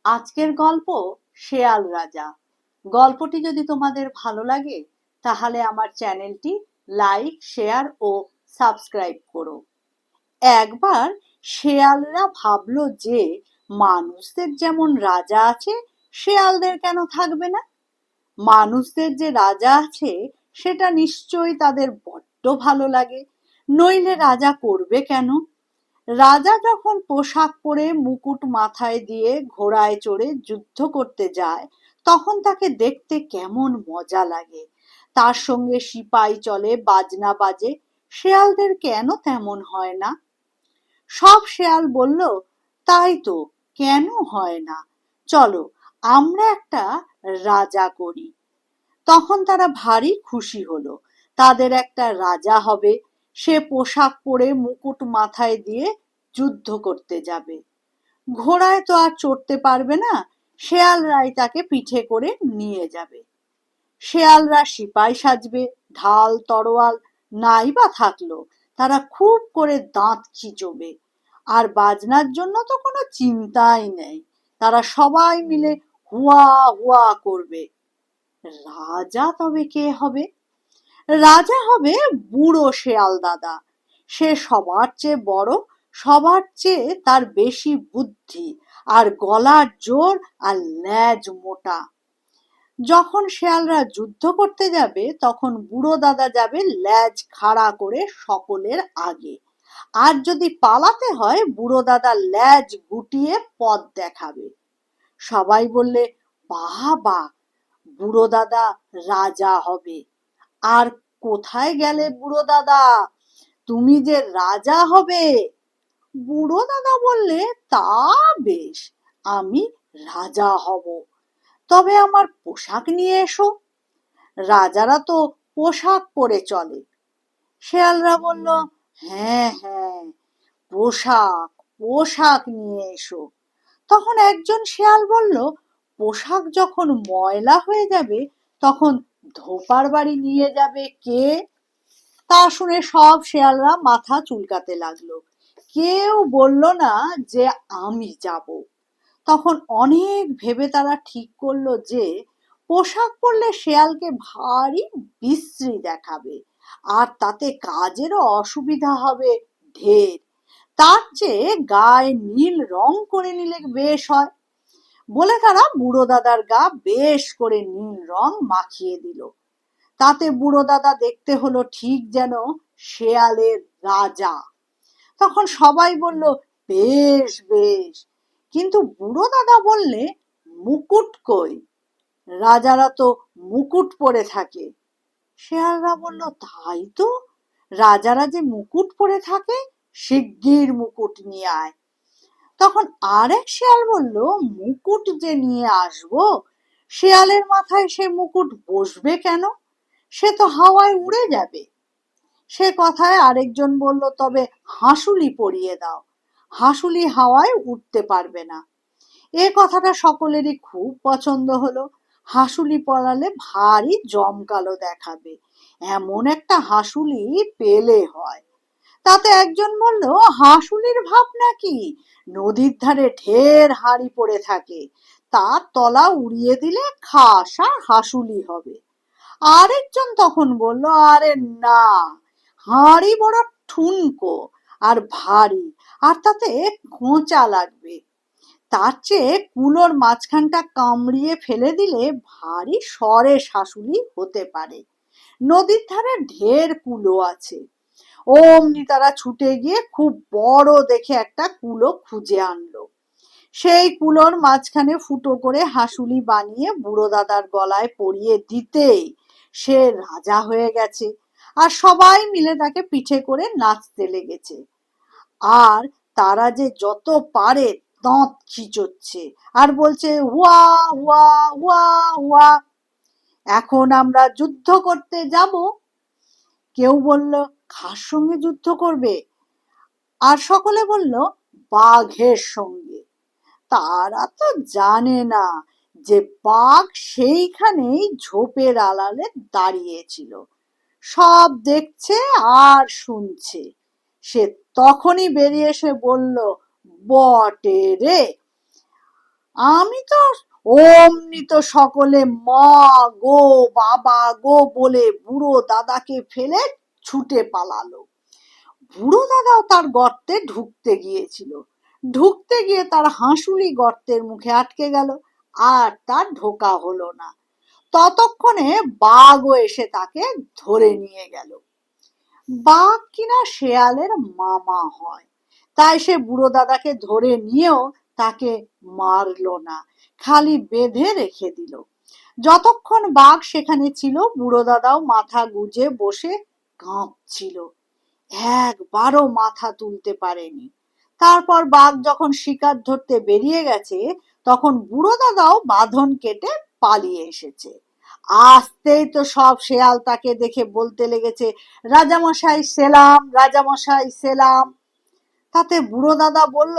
আজকের গল্প শেয়াল রাজা। গল্পটি যদি তোমাদের ভালো লাগে তাহলে আমার চ্যানেলটি লাইক, শেয়ার ও সাবস্ক্রাইব করো। একবার শেয়ালরা ভাবলো যে মানুষদের যেমন রাজা আছে, শেয়ালদের কেন থাকবে না। মানুষদের যে রাজা আছে সেটা নিশ্চয়ই তাদের বড্ড ভালো লাগে, নইলে রাজা করবে কেন। রাজা যখন পোশাক পরে মুকুট মাথায় দিয়ে ঘোড়ায় চড়ে যুদ্ধ করতে যায় তখন তাকে দেখতে কেমন মজা লাগে। তার সঙ্গে সিপাই চলে, বাজনা বাজে। শেয়ালদের কেন তেমন হয় না? সব শেয়াল বলল, তাই তো, কেন হয় না, চলো আমরা একটা রাজা করি। তখন তারা ভারী খুশি হলো, তাদের একটা রাজা হবে। সে পোশাক পরে মুকুট মাথায় দিয়ে যুদ্ধ করতে যাবে। ঘোড়ায় তো আর চড়তে পারবে না, শেয়ালরাই তাকে পিঠে করে নিয়ে যাবে। শেয়ালরা সিপাই সাজবে, ঢাল তরোয়াল নাই বা থাকলো, তারা খুব করে দাঁত খিচবে। আর বাজনার জন্য তো কোনো চিন্তাই নেই, তারা সবাই মিলে হুয়া হুয়া করবে। রাজা তবে কে হবে? রাজা হবে বুড়ো শেয়াল দাদা। সে সবার চেয়ে বড়, সবার চেয়ে তার বেশি বুদ্ধি, আর গলার জোর, আর লেজ মোটা। যখন শেয়ালরা যুদ্ধ করতে যাবে তখন বুড়ো দাদা যাবে লেজ খাড়া করে সকলের আগে। আর যদি পালাতে হয় বুড়ো দাদা লেজ গুটিয়ে পথ দেখাবে। সবাই বললে, বাহ বাহ, বুড়ো দাদা রাজা হবে। আর কোথায় গেলে বুড়ো দাদা, তুমি যে রাজা হবে? বুড়ো দাদা বললে, তা বেশ, আমি রাজা হব, তবে আমার পোশাক নিয়ে এসো। রাজারা তো পোশাক পরে চলে। শেয়ালরা বলল, হ্যাঁ হ্যাঁ, পোশাক, পোশাক নিয়ে এসো। তখন একজন শেয়াল বলল, পোশাক যখন ময়লা হয়ে যাবে তখন ধোপার বাড়ি নিয়ে যাবে কে? তা শুনে সব শেয়ালরা মাথা চুলকাতে লাগলো। কেউ বলল না যে আমি যাব। তখন অনেক ভেবে তারা ঠিক করলো যে পোশাক পরলে শেয়ালকে ভারী বিশ্রী দেখাবে, আর তাতে কাজেরও অসুবিধা হবে ঢের। তার চেয়ে গায়ে নীল রং করে নিলে বেশ হয় বলে তারা বুড়ো দাদার গা বেশ করে নীল রং মাখিয়ে দিল। তাতে বুড়ো দাদা দেখতে হলো ঠিক যেন শেয়ালের রাজা। তখন সবাই বলল, বেশ বেশ, কিন্তু বুড়ো দাদা বললে, মুকুট কই? রাজারা তো মুকুট পরে থাকে। শেয়ালরা বলল, তাই তো, রাজারা যে মুকুট পরে থাকে, শিগগির মুকুট নিয়ে আয়। তখন আরেক শেয়াল বলল, মুকুট যে নিয়ে আসবো, শেয়ালের মাথায় সে মুকুট বসবে কেন? সে তো হাওয়ায় উড়ে যাবে। সে কথায় আরেকজন বলল, তবে হাঁসুলি পরিয়ে দাও, হাঁসুলি হাওয়ায় উঠতে পারবে না। এ কথাটা সকলেরই খুব পছন্দ হলো। হাঁসুলি পরালে ভারী জমকালো দেখাবে, এমন একটা হাঁসুলি পেলে হয়। তাতে একজন বলল, হাঁসুলির ভাব নাকি, নদীর ধারে ঢের হাঁড়ি পড়ে থাকে, তার তলা উড়িয়ে দিলে খাসা হাঁসুলি হবে। আরেকজন তখন বলল, আরে না, হাঁড়ি বড় ঠুনকো আর ভারী, আর তাতে খোঁচা লাগবে, তার চেয়ে কুলোর মাঝখানটা কামড়িয়ে ফেলে দিলে ভারী সরেস হাঁসুলি হতে পারে, নদীর ধারে ঢের কুলো আছে। অমনি তারা ছুটে গিয়ে খুব বড় দেখে একটা কুলো খুঁজে আনলো। সেই কুলোর মাঝখানে ফুটো করে হাঁসুলি বানিয়ে বুড়ো দাদার গলায় পরিয়ে দিতেই সে রাজা হয়ে গেছে, আর সবাই মিলে তাকে পিঠে করে নাচতে লেগেছে। আর তারা যে যত পারে দাঁত খিচুচ্ছে আর বলছে, হুয়া হুয়া হুয়া হুয়া, এখন আমরা যুদ্ধ করতে যাব। কেউ বলল, কার সঙ্গে যুদ্ধ করবে? আর সকলে বলল, বাঘের সঙ্গে। তারা তো জানে না যে বাঘ সেইখানেই ঝোপের আড়ালে দাঁড়িয়েছিল, সব দেখছে আর শুনছে। সে তখনই বেরিয়ে এসে বলল, বটে রে, আমি তো অমনি তো সকলে মা গো বাবা গো বলে বুড়ো দাদাকে ফেলে ছুটে পালালো। বুড়ো দাদাও তার গর্তে ঢুকতে গিয়েছিল, ঢুকতে গিয়ে তার হাঁসুলি গর্তের মুখে আটকে গেল, আর তার ঢোকা হলো না। ততক্ষণে বাঘও এসে তাকে ধরে নিয়ে গেল। বাঘ কিনা শেয়ালের মামা হয়, তাই সে বুড়ো দাদাকে ধরে নিয়েও তাকে মারলো না, খালি বেঁধে রেখে দিল। যতক্ষণ বাঘ সেখানে ছিল বুড়ো দাদাও মাথা গুজে বসে কাঁপছিল, একবারও মাথা তুলতে পারেনি। তারপর বাঘ যখন শিকার ধরতে বেরিয়ে গেছে, তখন বুড়ো দাদাও বাঁধন কেটে পালিয়ে এসেছে। আসতেই তো সব শেয়াল তাকে দেখে বলতে লেগেছে, রাজামশাই সেলাম, রাজামশাই সেলাম। তাতে বুড়ো দাদা বলল,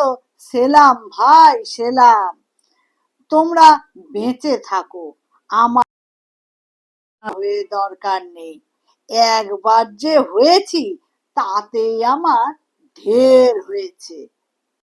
সেলাম ভাই সেলাম, তোমরা বেঁচে থাকো, আমার হয়ে দরকার নেই, একবার যে হয়েছি তাতেই আমার ঢের হয়েছে।